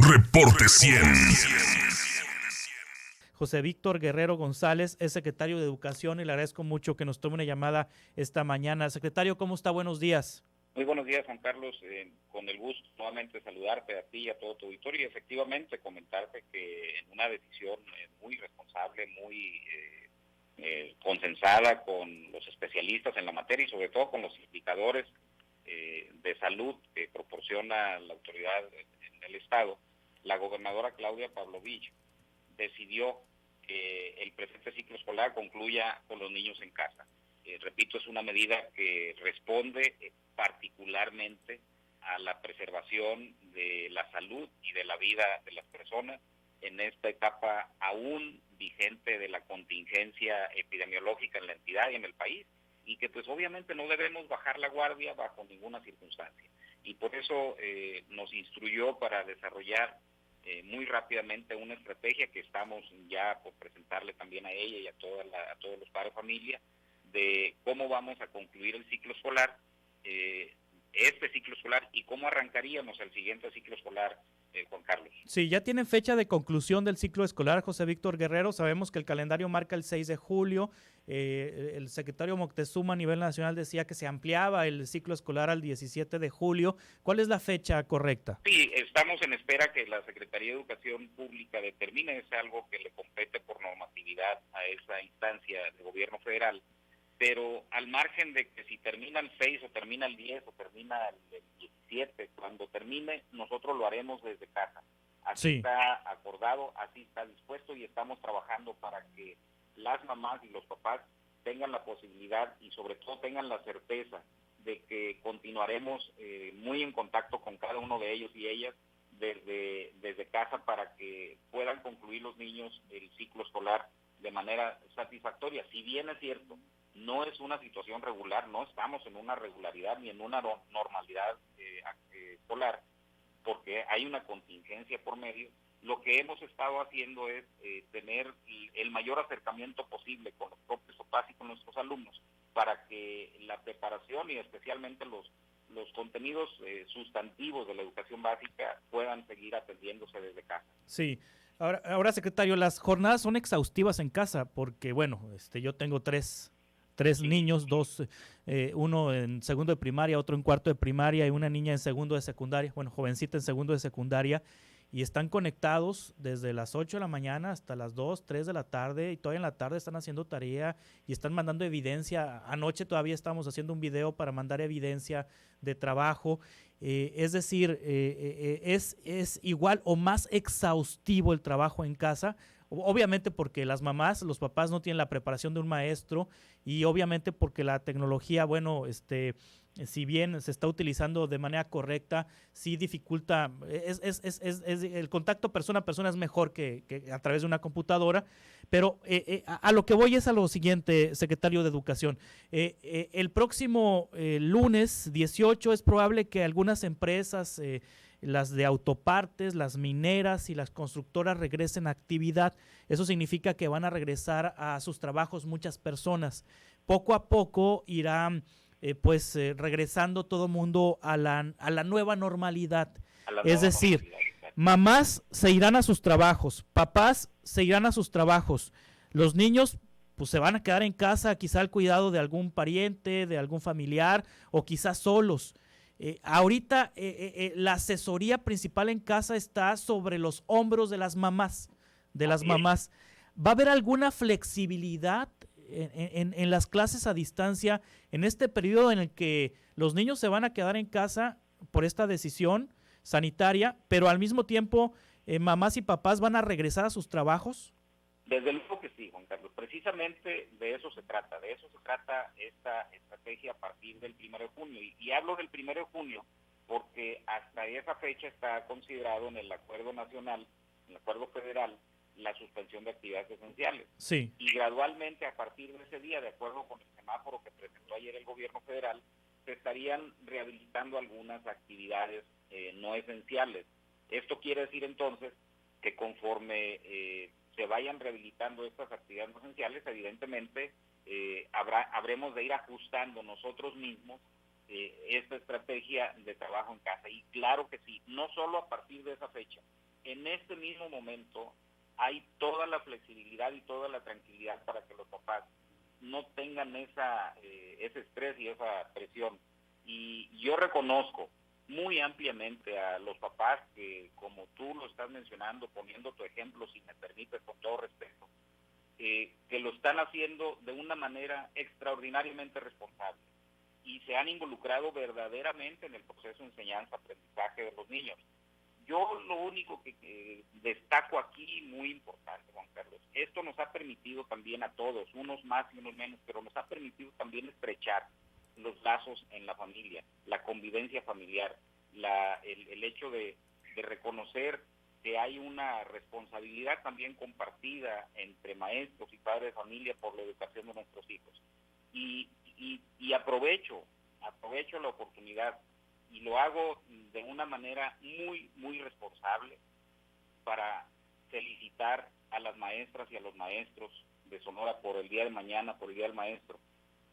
Reporte 100. José Víctor Guerrero González es secretario de Educación y le agradezco mucho que nos tome una llamada esta mañana. Secretario, ¿cómo está? Buenos días. Muy buenos días, Juan Carlos. Con el gusto nuevamente saludarte a ti y a todo tu auditorio y efectivamente comentarte que en una decisión muy responsable, muy consensada con los especialistas en la materia y sobre todo con los indicadores de salud que proporciona la autoridad en el Estado, la gobernadora Claudia Pavlovich decidió que el presente ciclo escolar concluya con los niños en casa. Repito, es una medida que responde particularmente a la preservación de la salud y de la vida de las personas en esta etapa aún vigente de la contingencia epidemiológica en la entidad y en el país, y que pues obviamente no debemos bajar la guardia bajo ninguna circunstancia. Y por eso nos instruyó para desarrollar muy rápidamente una estrategia que estamos ya por presentarle también a ella y a todos los padres de familia, de cómo vamos a concluir el ciclo escolar, este ciclo escolar, y cómo arrancaríamos el siguiente ciclo escolar, Juan Carlos. Sí, ya tienen fecha de conclusión del ciclo escolar, José Víctor Guerrero. Sabemos que el calendario marca el 6 de julio. El secretario Moctezuma a nivel nacional decía que se ampliaba el ciclo escolar al 17 de julio. ¿Cuál es la fecha correcta? Sí, estamos en espera que la Secretaría de Educación Pública determine, es algo que le compete por normatividad a esa instancia de gobierno federal, pero al margen de que si termina el 6 o termina el 10 o termina el 17, cuando termine nosotros lo haremos desde casa. Así sí está acordado, así está dispuesto y estamos trabajando para que las mamás y los papás tengan la posibilidad y sobre todo tengan la certeza de que continuaremos muy en contacto con cada uno de ellos y ellas desde casa para que puedan concluir los niños el ciclo escolar de manera satisfactoria. Si bien es cierto, no es una situación regular, no estamos en una regularidad ni en una normalidad escolar, porque hay una contingencia por medio. Lo que hemos estado haciendo es tener el mayor acercamiento posible con los propios papás y con nuestros alumnos para que la preparación y especialmente los contenidos sustantivos de la educación básica puedan seguir atendiéndose desde casa. Sí. Ahora, secretario, las jornadas son exhaustivas en casa porque, bueno, yo tengo tres niños, uno en segundo de primaria, otro en cuarto de primaria y una niña en segundo de secundaria, bueno, jovencita en segundo de secundaria, y están conectados desde las 8 de la mañana hasta las 2, 3 de la tarde, y todavía en la tarde están haciendo tarea y están mandando evidencia. Anoche todavía estamos haciendo un video para mandar evidencia de trabajo. Es decir, es igual o más exhaustivo el trabajo en casa, obviamente porque las mamás, los papás no tienen la preparación de un maestro y obviamente porque la tecnología, bueno, si bien se está utilizando de manera correcta, sí dificulta, el contacto persona a persona es mejor que a través de una computadora, pero a lo que voy es a lo siguiente, secretario de Educación. El próximo lunes 18 es probable que algunas empresas, las de autopartes, las mineras y las constructoras regresen a actividad. Eso significa que van a regresar a sus trabajos muchas personas. Poco a poco irán regresando todo mundo a la nueva normalidad. Es decir, mamás se irán a sus trabajos, papás se irán a sus trabajos, los niños pues se van a quedar en casa, quizá al cuidado de algún pariente, de algún familiar o quizás solos. Ahorita la asesoría principal en casa está sobre los hombros de las mamás, ¿Va a haber alguna flexibilidad en las clases a distancia en este periodo en el que los niños se van a quedar en casa por esta decisión sanitaria, pero al mismo tiempo mamás y papás van a regresar a sus trabajos? Desde luego que sí, Juan Carlos. Precisamente de eso se trata esta estrategia a partir del 1 de junio. Y hablo del 1 de junio porque hasta esa fecha está considerado en el acuerdo nacional, en el acuerdo federal, la suspensión de actividades esenciales. Sí. Y gradualmente a partir de ese día, de acuerdo con el semáforo que presentó ayer el gobierno federal, se estarían rehabilitando algunas actividades no esenciales. Esto quiere decir entonces que conforme se vayan rehabilitando estas actividades no esenciales, evidentemente habremos de ir ajustando nosotros mismos esta estrategia de trabajo en casa. Y claro que sí, no solo a partir de esa fecha, en este mismo momento hay toda la flexibilidad y toda la tranquilidad para que los papás no tengan ese estrés y esa presión. Y yo reconozco muy ampliamente a los papás que, como tú lo estás mencionando, poniendo tu ejemplo, si me permites, con todo respeto, que lo están haciendo de una manera extraordinariamente responsable y se han involucrado verdaderamente en el proceso de enseñanza-aprendizaje de los niños. Yo lo único que destaco aquí, muy importante, Juan Carlos, esto nos ha permitido también a todos, unos más y unos menos, pero nos ha permitido también estrechar los lazos en la familia, la convivencia familiar, el hecho de reconocer que hay una responsabilidad también compartida entre maestros y padres de familia por la educación de nuestros hijos. Y aprovecho la oportunidad y lo hago de una manera muy, muy responsable para felicitar a las maestras y a los maestros de Sonora por el Día de Mañana, por el Día del Maestro.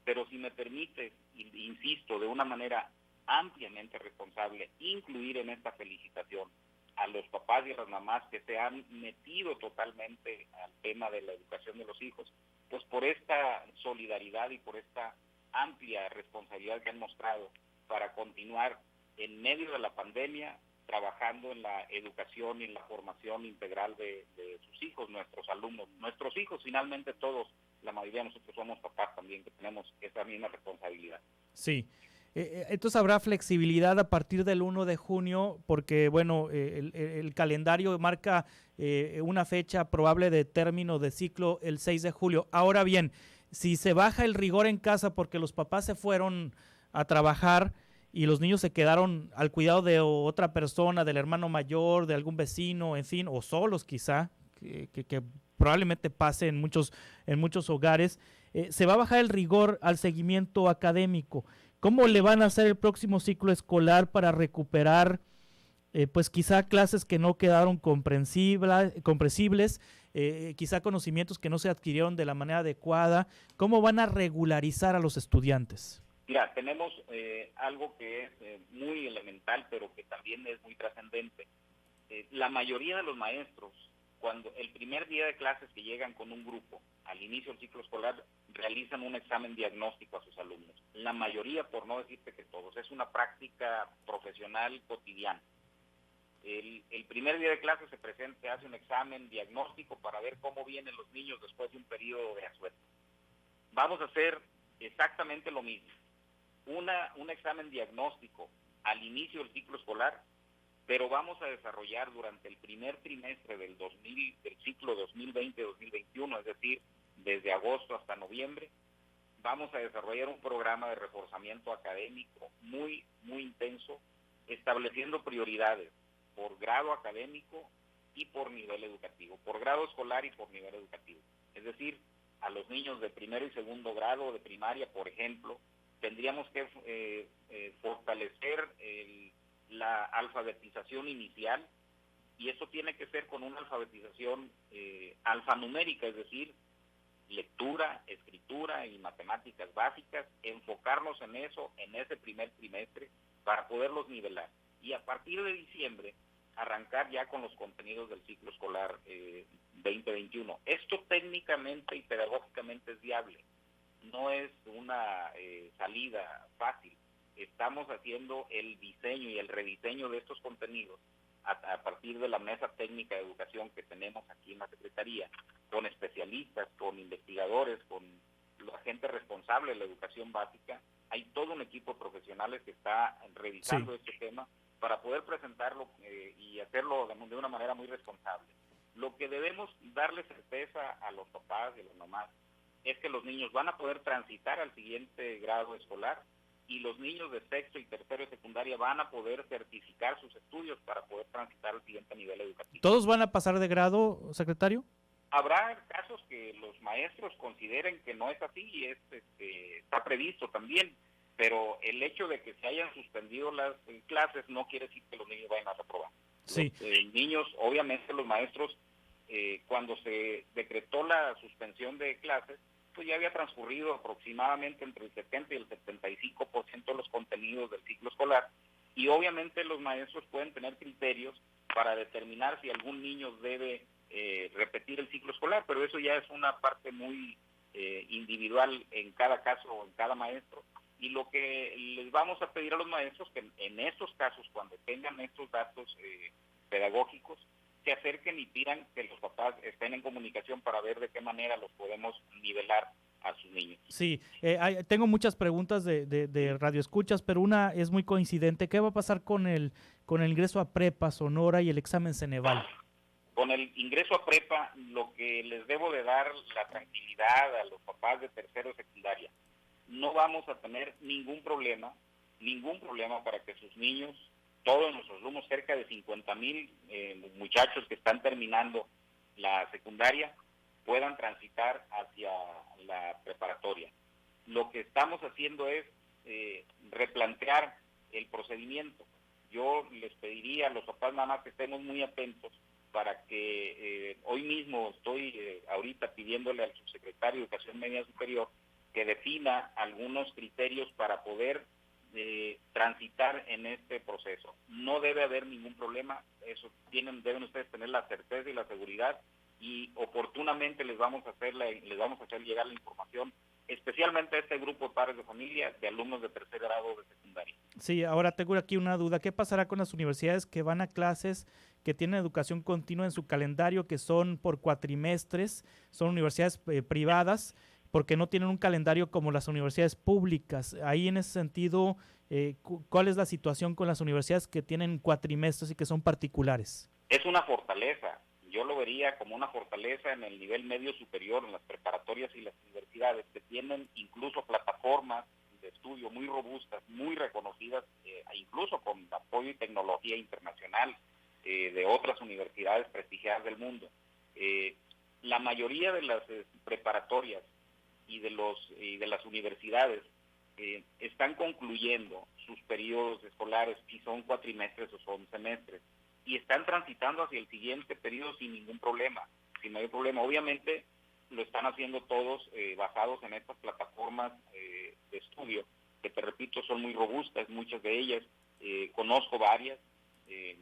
Pero si me permite, insisto, de una manera ampliamente responsable, incluir en esta felicitación a los papás y a las mamás que se han metido totalmente al tema de la educación de los hijos, pues por esta solidaridad y por esta amplia responsabilidad que han mostrado para continuar en medio de la pandemia trabajando en la educación y en la formación integral de sus hijos, nuestros alumnos, nuestros hijos, finalmente todos, la mayoría de nosotros somos papás también, que tenemos esa misma responsabilidad. Sí. Entonces habrá flexibilidad a partir del 1 de junio porque, bueno, el calendario marca una fecha probable de término de ciclo el 6 de julio. Ahora bien, si se baja el rigor en casa porque los papás se fueron a trabajar y los niños se quedaron al cuidado de otra persona, del hermano mayor, de algún vecino, en fin, o solos quizá, que probablemente pase en muchos hogares, se va a bajar el rigor al seguimiento académico. ¿Cómo le van a hacer el próximo ciclo escolar para recuperar, pues quizá clases que no quedaron comprensibles, quizá conocimientos que no se adquirieron de la manera adecuada? ¿Cómo van a regularizar a los estudiantes? Mira, tenemos algo que es muy elemental, pero que también es muy trascendente. La mayoría de los maestros, cuando el primer día de clases que llegan con un grupo al inicio del ciclo escolar, realizan un examen diagnóstico a sus alumnos. La mayoría, por no decirte que todos, es una práctica profesional cotidiana. El primer día de clases se hace un examen diagnóstico para ver cómo vienen los niños después de un periodo de asueto. Vamos a hacer exactamente lo mismo. Un examen diagnóstico al inicio del ciclo escolar, pero vamos a desarrollar durante el primer trimestre del ciclo 2020-2021, es decir, desde agosto hasta noviembre, vamos a desarrollar un programa de reforzamiento académico muy, muy intenso, estableciendo prioridades por grado académico y por nivel educativo, por grado escolar y por nivel educativo. Es decir, a los niños de primero y segundo grado de primaria, por ejemplo, tendríamos que fortalecer la alfabetización inicial, y eso tiene que ser con una alfabetización alfanumérica, es decir, lectura, escritura y matemáticas básicas, enfocarnos en eso en ese primer trimestre para poderlos nivelar. Y a partir de diciembre, arrancar ya con los contenidos del ciclo escolar 2021. Esto técnicamente y pedagógicamente es viable. No es una salida fácil. Estamos haciendo el diseño y el rediseño de estos contenidos a partir de la mesa técnica de educación que tenemos aquí en la Secretaría, con especialistas, con investigadores, con la gente responsable de la educación básica. Hay todo un equipo de profesionales que está revisando este tema para poder presentarlo y hacerlo de una manera muy responsable. Lo que debemos darle certeza a los papás y a las mamás es que los niños van a poder transitar al siguiente grado escolar, y los niños de sexto y tercero de secundaria van a poder certificar sus estudios para poder transitar al siguiente nivel educativo. ¿Todos van a pasar de grado, secretario? Habrá casos que los maestros consideren que no es así y está previsto también, pero el hecho de que se hayan suspendido las clases no quiere decir que los niños vayan a reprobar. Sí. Los niños, obviamente los maestros, cuando se decretó la suspensión de clases, pues ya había transcurrido aproximadamente entre el 70 y el 75% de los contenidos del ciclo escolar, y obviamente los maestros pueden tener criterios para determinar si algún niño debe repetir el ciclo escolar, pero eso ya es una parte muy individual en cada caso o en cada maestro. Y lo que les vamos a pedir a los maestros, que en estos casos, cuando tengan estos datos pedagógicos, se acerquen y pidan que los papás estén en comunicación para ver de qué manera los podemos nivelar a sus niños. Sí, tengo muchas preguntas de radioescuchas, pero una es muy coincidente. ¿Qué va a pasar con el ingreso a prepa, Sonora y el examen Ceneval? Con el ingreso a prepa, lo que les debo de dar la tranquilidad a los papás de tercero y secundaria, no vamos a tener ningún problema para que sus niños, todos nuestros alumnos, cerca de 50,000 muchachos que están terminando la secundaria, puedan transitar hacia la preparatoria. Lo que estamos haciendo es replantear el procedimiento. Yo les pediría a los papás nada más que estemos muy atentos para que hoy mismo estoy ahorita pidiéndole al subsecretario de Educación Media Superior que defina algunos criterios para poder transitar en este proceso. No debe haber ningún problema, eso deben ustedes tener la certeza y la seguridad, y oportunamente les vamos a hacer llegar la información, especialmente a este grupo de padres de familia de alumnos de tercer grado de secundaria. Sí, ahora tengo aquí una duda. ¿Qué pasará con las universidades que van a clases, que tienen educación continua en su calendario, que son por cuatrimestres, son universidades privadas, porque no tienen un calendario como las universidades públicas? Ahí, en ese sentido, ¿cuál es la situación con las universidades que tienen cuatrimestres y que son particulares? Es una fortaleza. Yo lo vería como una fortaleza en el nivel medio superior, en las preparatorias y las universidades, que tienen incluso plataformas de estudio muy robustas, muy reconocidas, incluso con apoyo y tecnología internacional de otras universidades prestigiadas del mundo. La mayoría de las preparatorias y de las universidades están concluyendo sus periodos escolares, si son cuatrimestres o son semestres, y están transitando hacia el siguiente periodo sin ningún problema, sin mayor problema. Obviamente lo están haciendo todos basados en estas plataformas de estudio, que te repito, son muy robustas, muchas de ellas. Conozco varias,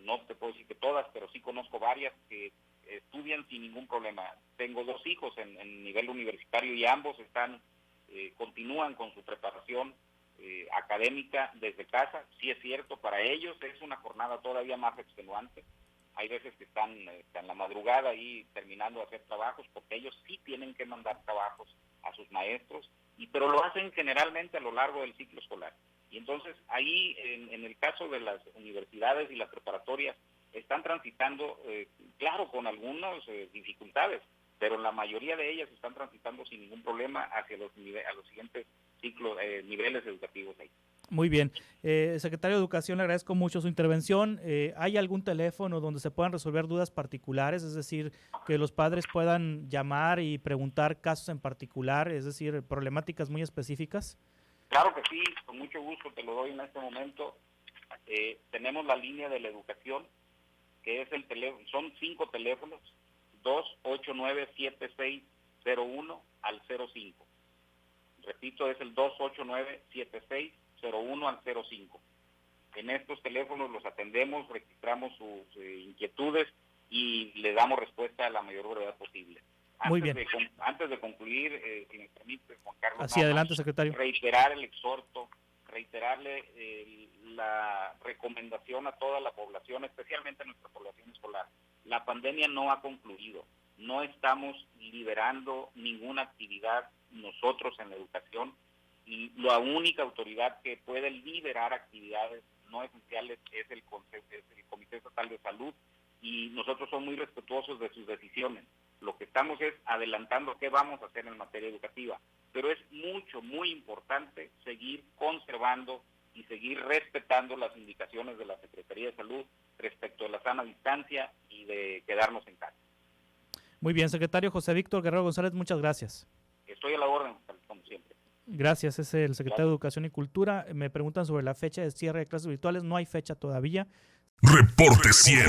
no te puedo decir que todas, pero sí conozco varias que estudian sin ningún problema. Tengo 2 hijos en nivel universitario y ambos continúan con su preparación académica desde casa. Sí es cierto, para ellos es una jornada todavía más extenuante. Hay veces que están en la madrugada ahí terminando de hacer trabajos, porque ellos sí tienen que mandar trabajos a sus maestros, pero lo hacen generalmente a lo largo del ciclo escolar. Y entonces ahí, en el caso de las universidades y las preparatorias, están transitando, claro, con algunas dificultades, pero la mayoría de ellas están transitando sin ningún problema hacia los siguientes ciclos, niveles educativos ahí. Muy bien. Secretario de Educación, le agradezco mucho su intervención. ¿Hay algún teléfono donde se puedan resolver dudas particulares? Es decir, que los padres puedan llamar y preguntar casos en particular, es decir, problemáticas muy específicas. Claro que sí, con mucho gusto te lo doy en este momento. Tenemos la línea de la educación, que es el teléfono, son 5 teléfonos, 289-7601 al 05. Repito, es el 289-7601 al 05. En estos teléfonos los atendemos, registramos sus inquietudes y le damos respuesta a la mayor brevedad posible. Muy bien. Antes de concluir, si me permite, Juan Carlos. Así, adelante, secretario. Reiterar el exhorto, reiterarle la recomendación a toda la población, especialmente a nuestra población escolar. La pandemia no ha concluido. No estamos liberando ninguna actividad nosotros en la educación, y la única autoridad que puede liberar actividades no esenciales es el Comité Estatal de Salud, y nosotros somos muy respetuosos de sus decisiones. Lo que estamos es adelantando qué vamos a hacer en materia educativa, pero es muy importante seguir conservando y seguir respetando las indicaciones de la Secretaría de Salud respecto de la sana distancia y de quedarnos en casa. Muy bien, secretario José Víctor Guerrero González, muchas gracias. Estoy a la orden, como siempre. Gracias, es el secretario de Educación y Cultura. Me preguntan sobre la fecha de cierre de clases virtuales. No hay fecha todavía. Reporte 100.